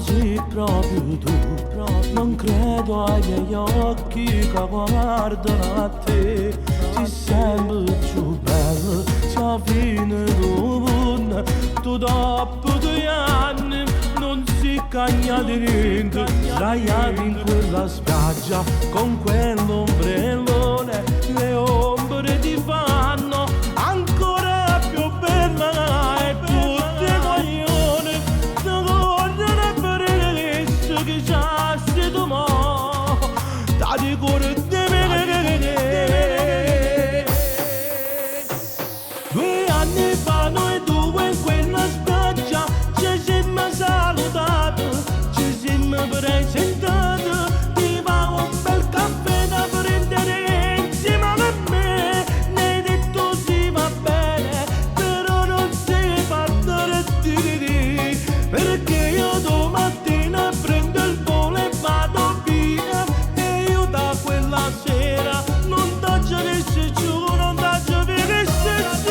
sei proprio tu, non credo ai miei occhi che guardano a te. Sei sempre più bello, sei fine tu buona, tu dopo 2 anni non si cagna di niente. Sdraiati in quella spiaggia con quell'ombrellone, le ombre ti fanno ancora più bella e tutte coglione ti vogliono per adesso che già sei tu mo dati cuore di me. 2 anni fa noi due in quella spiaggia ci siamo salutati, ci siamo presentati, ti va un bel caffè da prendere insieme a me. Ne hai detto si va bene, però non si partere di perché io domattina prendo il volo e vado via. E io da quella sera non t'ho visto giù, non t'ho visto giù.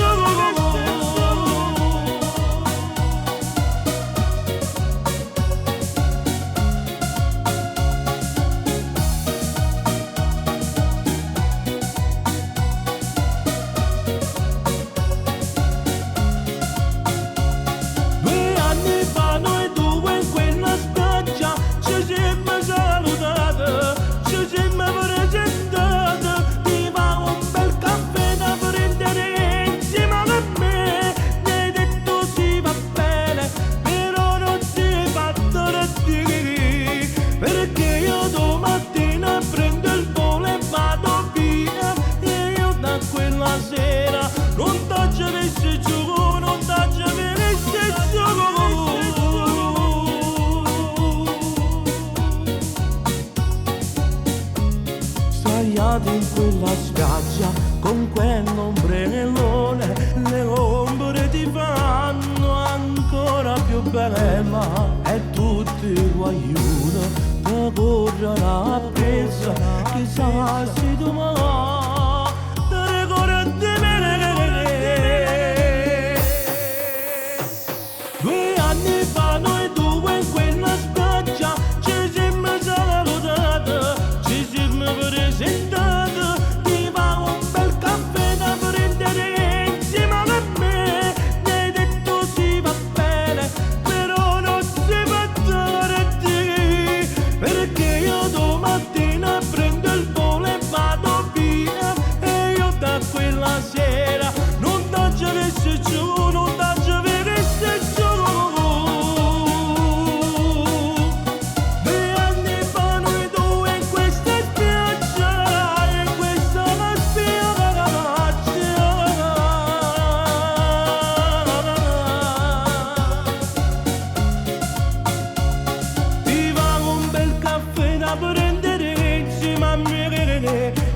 In quella spiaggia con quell'ombrellone, le ombre ti fanno ancora più bella e tutti guagliuno ti corrono appresso, chissà se tu mo ti ricordi di me. 2 anni fa noi due in quella spiaggia ci siamo salutati, ci siamo presentati.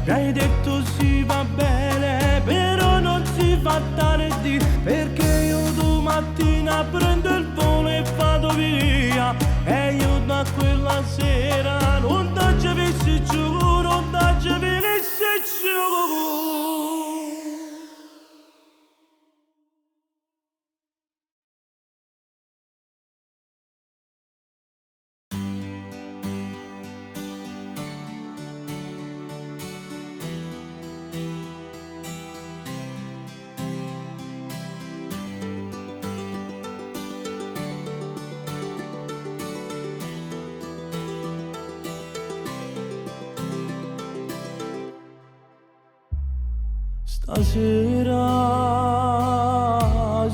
Hai detto si va bene, però non si fa tardi, perché io domattina prendo il volo e vado via. E io da quella sera non t'ho visto giù, non t'ho visto giù. Stasera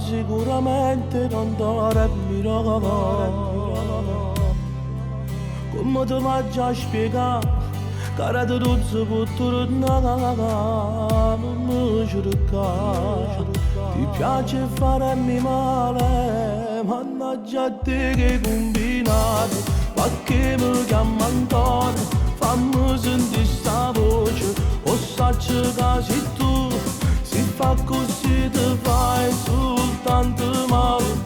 sicuramente non dormirò. Come ti faccio a spiegare? Cara tu non si può tornare, non mi cercare. Ti piace farmi male, mannaggia a te che combinato. Ma che mi chiama Antonio, fammi sentire sta voce. O sacci che sei tu, si fa così ti fai soltanto male.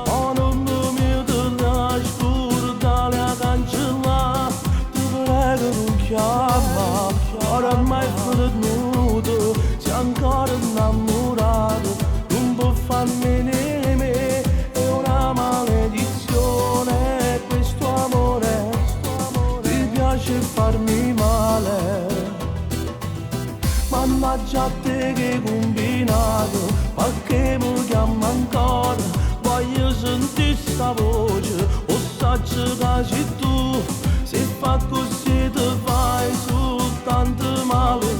Oh non mi ti lasci scordare a cancellare. Ti prego non chiama, oramai è venuto, sei ancora innamorato. Non può farmi nemmeno, è una maledizione senti sta voce, o sacci che tu, se fa così ti fai soltanto male.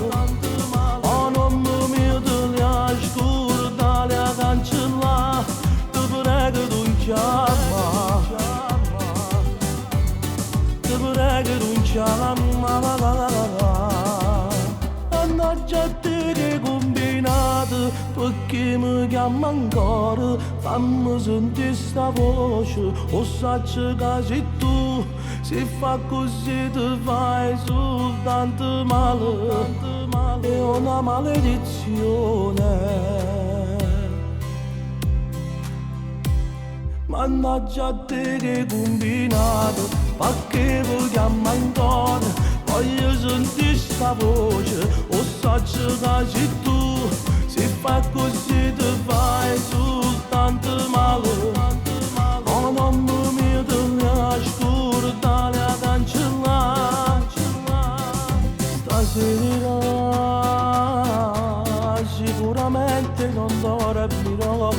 Oh nonno mio te li ascolta, li cancella, ti prego non chiama, ti prego non chiama. Mannaggia te che combinato, perché mi chiama ancora, fammi sentire sta voce, o sacci che sei tu, se fa così ti fai soltanto male, è una maledizione. Mannaggia te che combinato, perché mi chiama ancora, voglio sentire sta voce, o sacci che sei tu, se fa così ti fai soltanto male. Oh nonno mio te li ascolta, li cancella, stasera sicuramente non dormirò.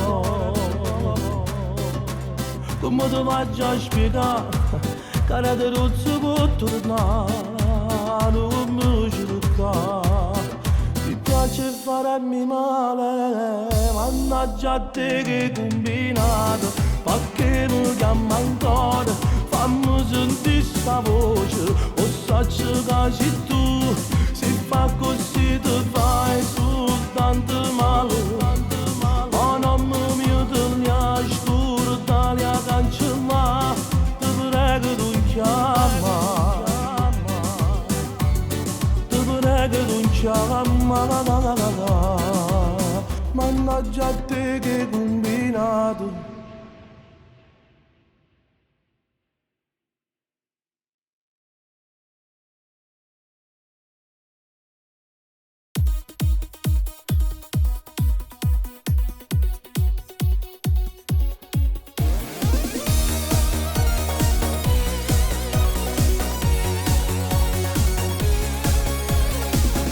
Come ti faccio a spiegare, cara te non si può tornare. Non mi cercare, ti piace farmi male, mannaggia te che combinato, perché mi chiama ancora, fammi sentire sta voce, o sacci che sei tu, se fa così ti fai soltanto male. Oh nonno mio te li ascolta, li cancella, ti prego non chiama, che non chiama, mannaggia te che combinato.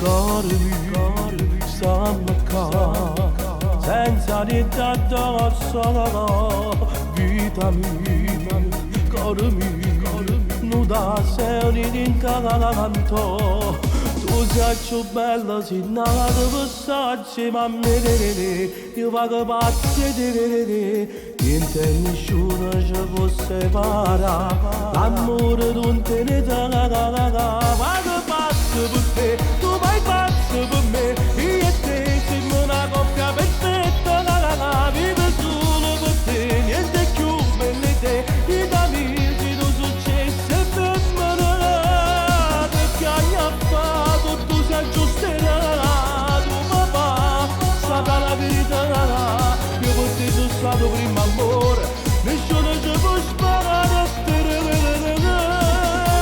Corri, stanno qua, senza niente addosso, vita mia, cuore mio, non da sei incanto. Tu sei più bella, sei nata per saggi, ma io vado pazzo di te, niente nessuno ci può separare, l'amore non te ne dà, vado pazzo per te, tu vai pazzo per me, io e te siamo una coppia perfetta, vivo solo per te, niente più belle te, vita mia, se non successe per me, perché hai fatto, tu sei giusterà, tu papà, stata la verità, io per te sono stato primo amore, nessuno ci può sparare a te,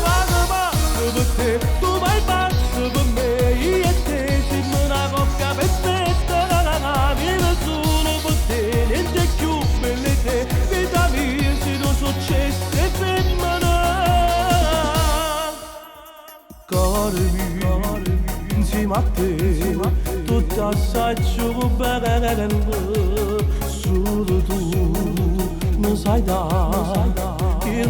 vado pazzo per te, tu vai pazzo per me, io e te siamo una coppia perfetta, vivo solo per te, niente più belle te, vita mia, se non successe per me. Cuore mio, insieme a te, tutto assai più bello, solo tu mi sai dare, il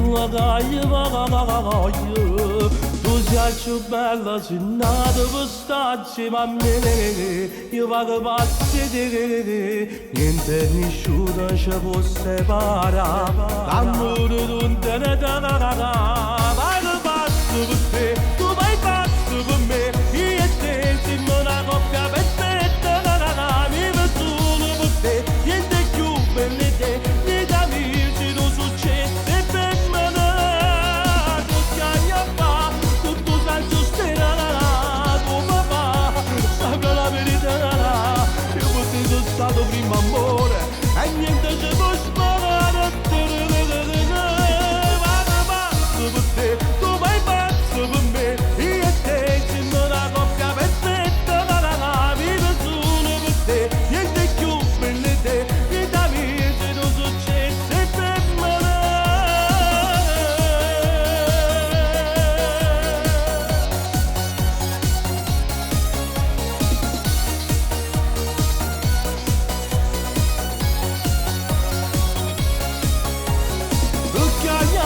voglio, tu sei più bella, sei nata per starci, ma io vado pazzo di te, niente nessuno ci può separare, l'amore non te ne dà, vado pazzo per te, tu vai pazzo per me, io e te siamo una coppia perfetta, vivo solo per te, niente più belle te, vita mia, se non successe per me, tutti anni fa, tutto sai giusterà, tuo papà, saprà la verità, io per te sono stato primo amore, e niente ci può sparare, vado pazzo per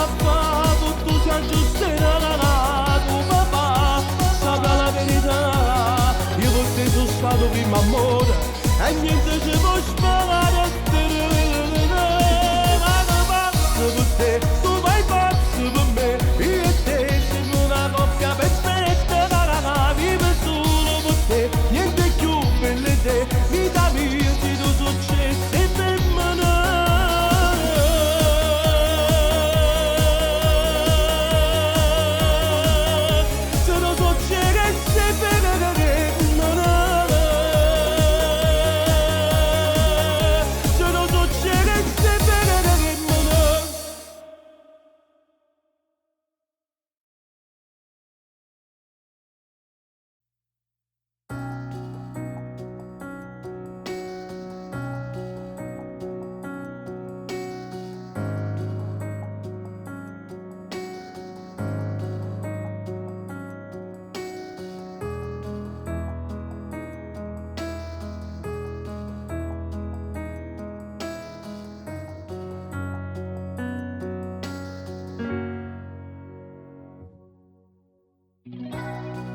papà, tutto si aggiusterà, tu papà, saprà la verità, io per te sono stato primo amore, e niente ci può sparare, ma che pazzo per te, tu vai pazzo per me, io e te siamo una coppia perfetta, vive solo per te, niente più per le te, vita mia, ti do successo e per me no.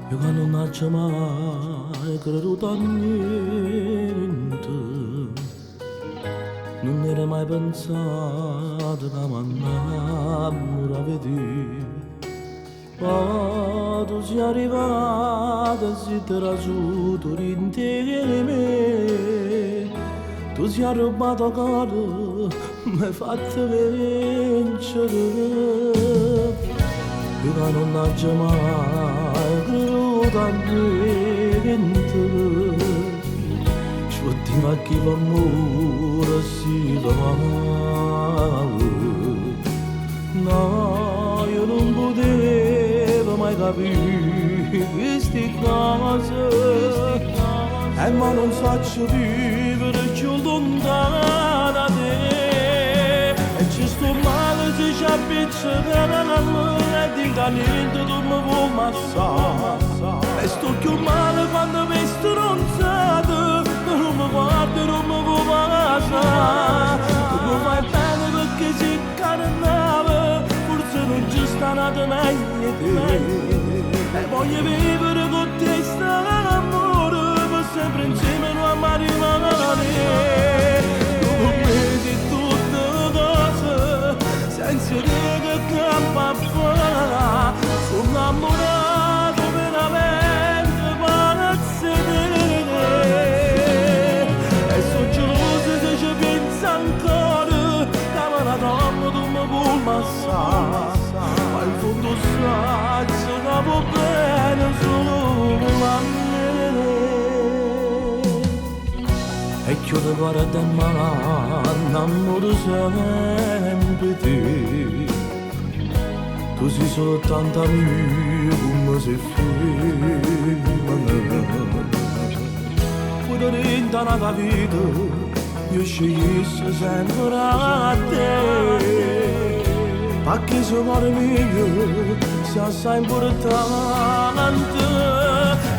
Io che non faccio mai creduto a niente, non era mai pensato che mi innamoro a vedere. Ma tu sei arrivata, sei trasuto in me, tu sei arrubato caro, mi hai fatto vincere. Io che non faccio mai creduto a niente, c'ottima chi va amore si va male. No, io non potevo mai capire queste cose, ma non so vivere più lontana da te. E ci sto male se ci appiccica e dica niente tu mi vuoi ammassare. E sto più male quando mi stronzate, non mi guardi, non mi vuoi passare. Tu mi fai bene perché sei carnale, forse non ci sta nata meglio te. E voglio vivere con te st'amore, per sempre insieme non a rimane. Tu con me di tutte cose, senza dire che campa a fare. Sono innamorato veramente palazzo di te. E sono geloso se ci penso ancora, che me la donna tu mi vuoi ammassare. Ma in fondo sai che va bene solo a me. E chiudo guarda e mi innamoro sempre te. Tu sei soltanto mia come se femmina. Pure dentro la vita io scegliessi sempre a te. Perché se cuore mio si assai importante.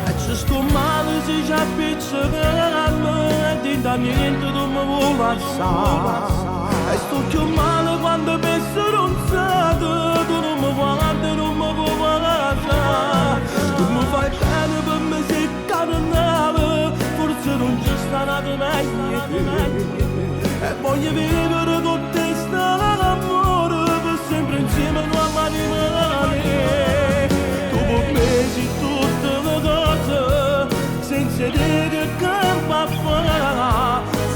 E ci sto male se ci appiccica a me, e dentro niente tu mi vuoi passare. E sto più male quando mi stronzate, tu non mi guardi, non mi vuoi passare. Tu mi fai bene per me sei carnale, forse non ci sta nata meglio. E voglio vivere con te st'amore, per sempre insieme non a rimane. Tu per me sei tutte le cose, senza dire che campa a fare.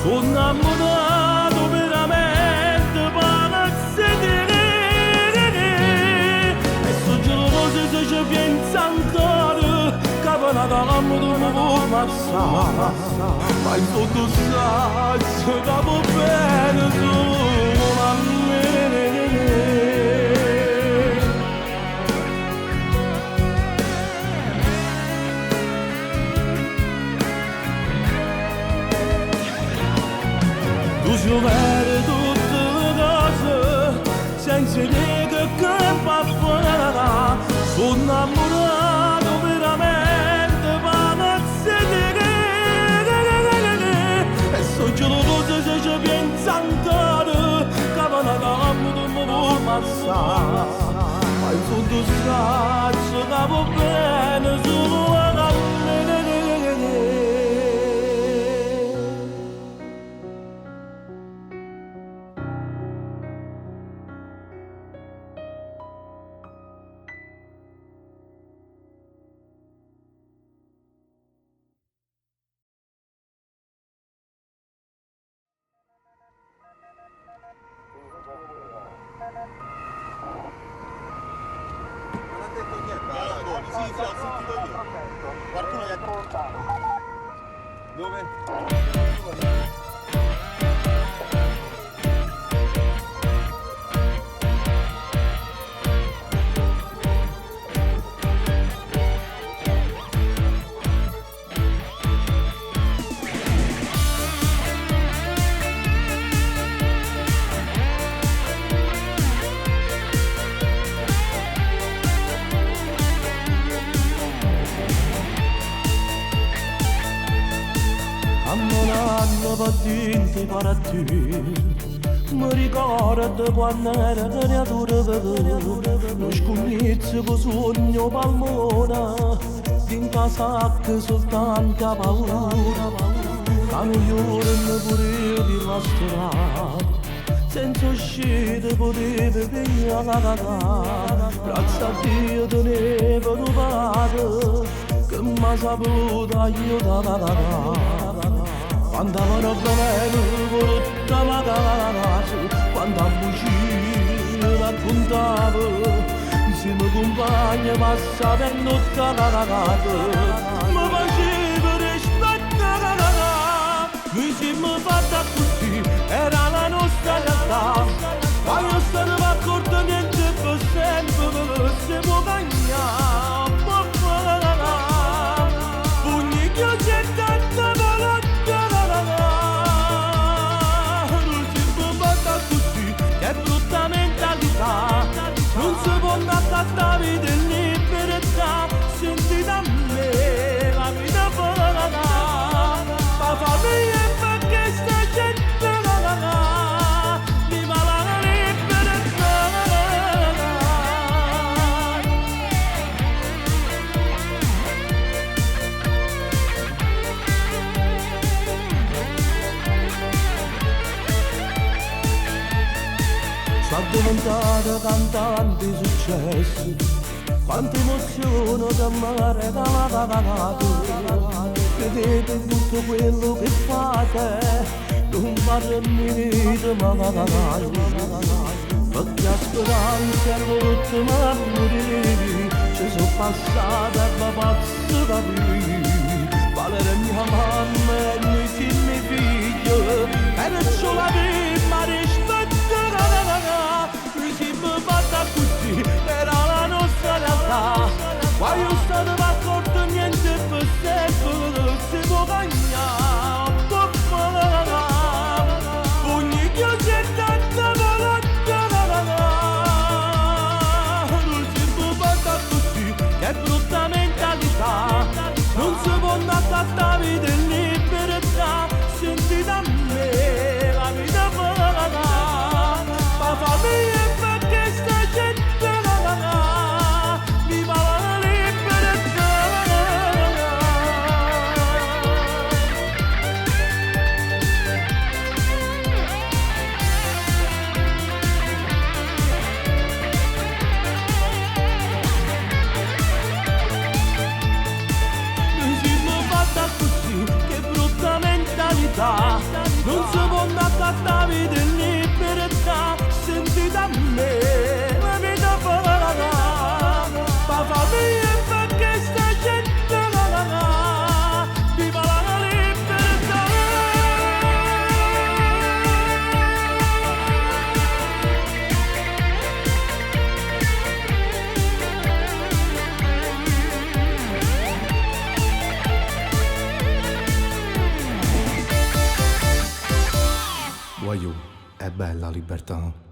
Sono innamorato veramente palazzo di te. E sono geloso se ci penso ancora, che per la donna tu mi vuoi passare. Ma in fondo sai che va bene solo a me. Tu sei vero tutte le cose, senza dire che campa a fare. Sono innamorato veramente palazzo di te. E so geloso se ci penso ancora, che passare, ma in fondo straccio capo bene solo a Non ha detto niente, Aragoni, sì, sì, ho sentito io. Qualcuno gli ha... Dove? Ammonando pattinte paratti, mi ricordo quando era creatura, lo scugnizzo con sogno palmona, in casacca soltanto a paura, che giorno pure di la strada, senza uscire potevo pigliare, grazie a Dio tenevo un padre, che mi saputo aiutare. Quando andavano bene con tutta la casa, quando a bugie raccontavo, insieme compagni passava per notte la casa, mi faceva rispettare, noi siamo fatti così, era la nostra realtà, quando stavamo accorti niente per sempre, siamo cagnati, pugni chiusi e tanta volontà. Che brutta mentalità, non si può accattare di libertà, senti da me la vita buona, ma famiglia e perché sta gente viva la libertà. Sta diventata cantante di successo, quante emozioni che mi ha regalato. Vedete in tutto quello che fate, non fate niente mai. Perché a speranza e l'ultima morire, ci sono passate e pazzo da lui. Valere mia mamma e noi siamo i figli, perciò la prima rispetto. Noi siamo fatti così, era la nostra realtà. Quando stavamo accorti niente per sempre, siamo cagnati, pugni chiusi e tanta volontà. Noi siamo fatti così, che brutta mentalità, non si può accattare di libertà, senti da me la vita buona. Ma famiglia e perché sta gente viva la libertà. Noi siamo fatti così, che brutta mentalità, non si può accattare di libertà. Senti da me la vita buona, ma famiglia e perché sta gente viva la libertà. Voyou, è bella libertà.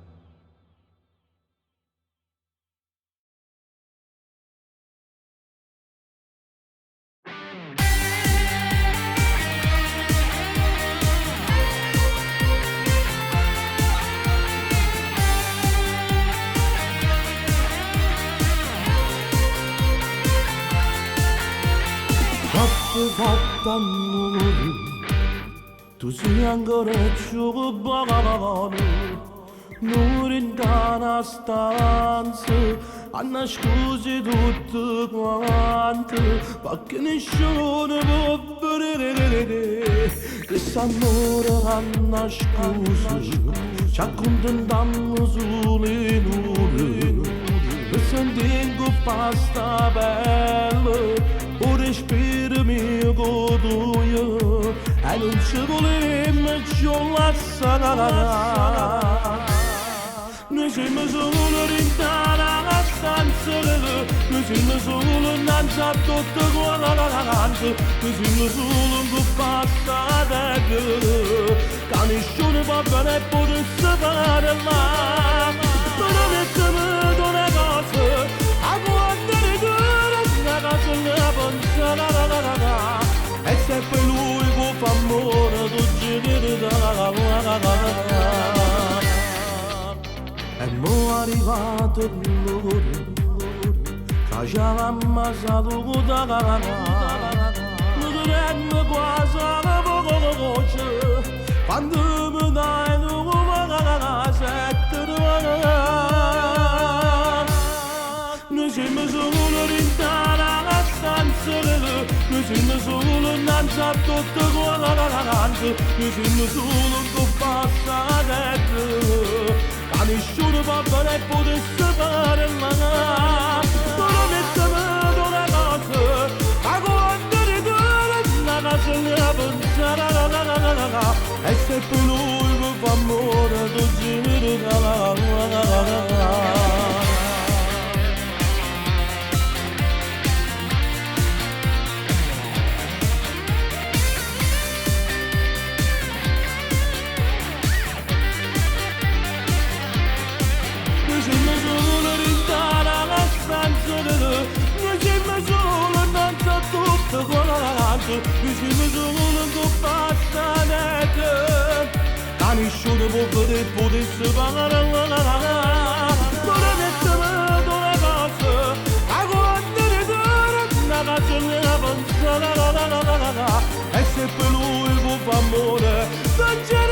fatta amore, tu sei ancora più buono, non in una stanza, a nascosti tutte quante, perché nessuno può vedere, che s'amore a nascosti, ci accontentiamo sulle nuvole, e sentiamo pasta bella, o respiro mio goduio, e non ci volemo più lasciare. Noi siamo solo in la stanza, noi siamo solo innanzi a tutto quanto, noi siamo solo un po' passate, che nessuno va bene e può separare. Però mettiamo una cosa, a guardare una cosa la pensa, e se poi lui può fare amore, tu ci e mo' arrivato il loro, che ci ha ammazzato con la cara, mi diremmo quasi alla voce, quando mi dai tu la sette. Noi siamo solo in la stanza, noi siamo solo innanzi a tutto quanto, noi siamo solo con passate. A nessuno va bene e può separare, però mettiamo una cosa, a guardare la casa la pensare, e se per lui mi fa amore, tu giri noi siamo solo con passanette, a nessuno può vedere e può separare, non mettiamo una cosa, a guardare una casa nella pensare, e se per lui può fare amore, non c'è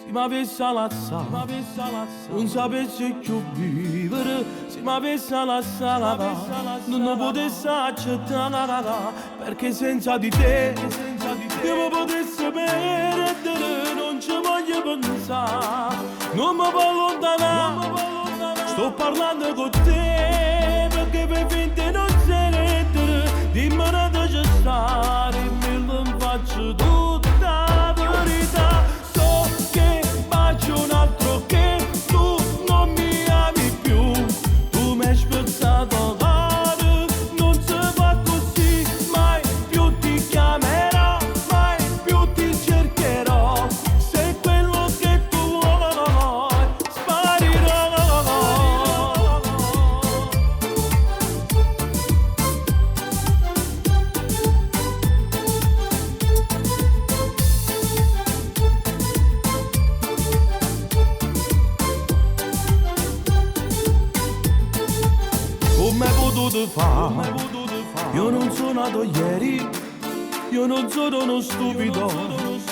se mi avessi lasciato, non sapessi più vivere, se mi avessi lasciato, non potessi accettare, perché senza di te, io mi potessi perdere, non ci voglio pensare, non mi può allontanare, sto parlando con te, perché per finta non sei lettere, dimmi una dove stare, me lo faccio tutta la verità. Un altro che tu non mi ami più, tu mi hai spezzato l'anima, non si fa così, mai più ti chiamerò, mai più ti cercherò, sei quello che tu vuoi, sparirò. Come hai potuto fare? Io non sono nato ieri, io non sono uno stupido,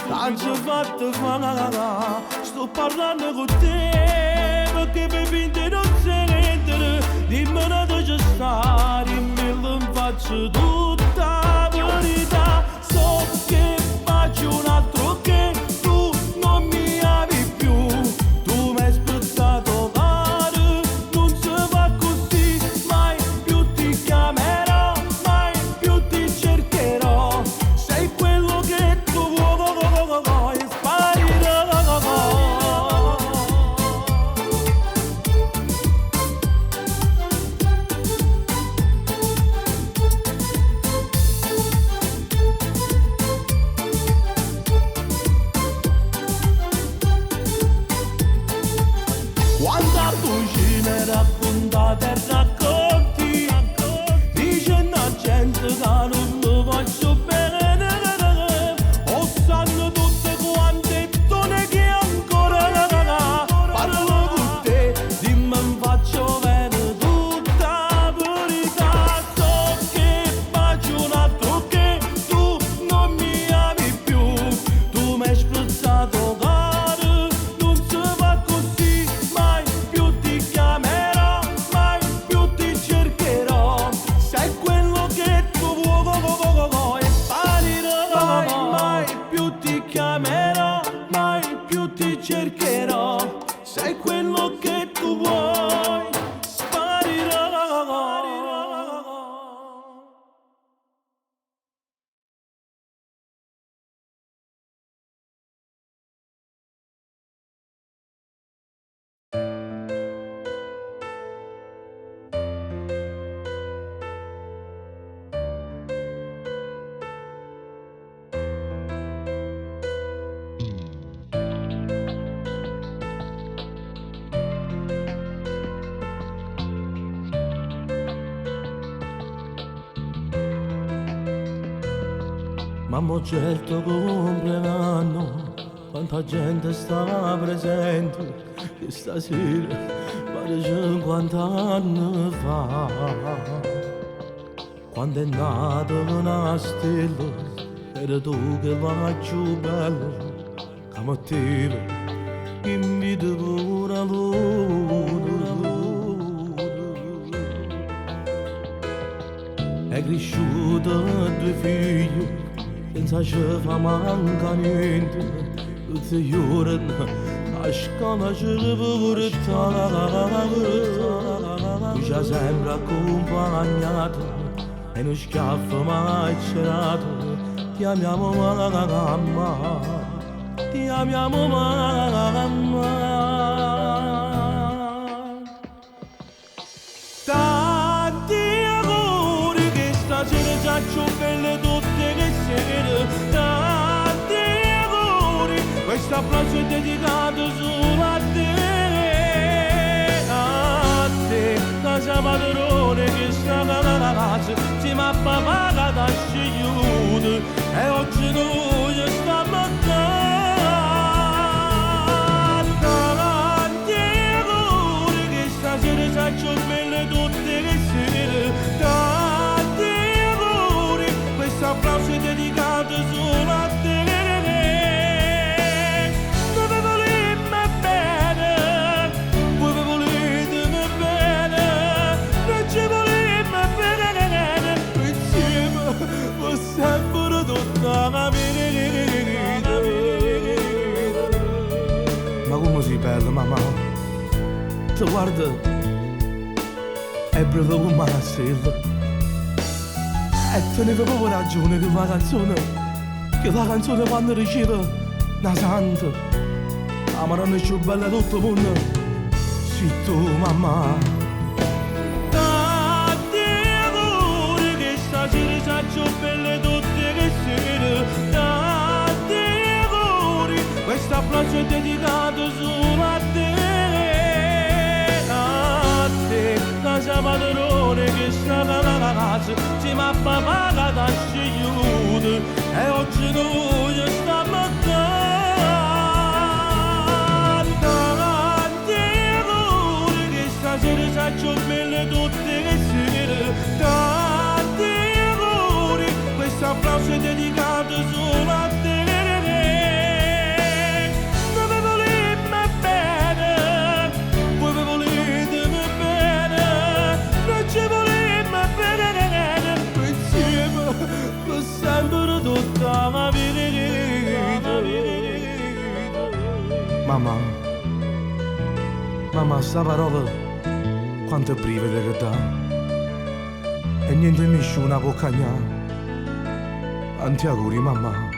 tanto fatto fa, sto parlando con te, perché per finta non sei niente, dimmi una dove stare, me lo faccio tutta la verità, so che faccio un altro che tu non mi ami più, tu mi hai spezzato l'anima, non si fa così, mai più ti chiamerò, mai più ti cercherò, sei quello che tu vuoi, sparirò. tu ci ne raccontate e racconti, dice la gente che non lo voglio bene, o sanno tutte quante donne che ancora parlo con te, dimmi mi faccio bene tutta verità, so che faccio un altro che tu non mi ami più, tu mi hai spruzzato caro, non si fa così, mai più ti chiamerò, mai più ti cercherò, sei quello che tu vuoi e sparirò, mai più ti chiamerò, mai più ti cercherò, sei quello che tu vuoi, sparirò. Mamma certo compleanno, quanta gente sta presente, che stasera pare 50 anni fa. Quando è nata una stella, era tu che vai più bello, che mattina invita pure la luna. È cresciuta due figli, senza ci fa manca niente, tutti i giorni a scuola ci portava, tu ci hai sempre accompagnato e non schiaffo mai cerato, ti amiamo mamma, ti amiamo mamma. Tanti auguri che stasera già più belle tutte che sera, tanti auguri, questo applauso è dedicato solo a te, casa padrone che sta alla casa, insieme a papà che ti ha scegliuto, e oggi noi stiamo a tanti auguri che stasera già più belle tutte che sera, tanti auguri, questo applauso è dedicato solo a te. Dove volemmo bene, voi voletemi bene, noi ci volemmo bene, insieme per sempre tutta la vita. Ma come sei bella mamma, ti guarda, è proprio come la sera, e tenevo proprio ragione che la canzone quando riceve la santa, la maronna più bella di tutto il mondo, sei tu mamma. Tanti auguri che stasera sei più belle tutte che sera, tanti auguri, questo applauso è dedicato solo a te, casa padrone che sta alla casa, insieme a papà che ti ha scegliuto, e oggi noi stiamo a tanti auguri che stasera sei più belle tutte che sera, tanti auguri, questo applauso è dedicato solo a te. Dove volemmo bene, voi voletemi bene, noi ci volemmo bene, insieme per sempre tutta la vita. Mamma, sta parola quanto è brivida che dà, e niente nessuno può cagnare. Tanti auguri mamma.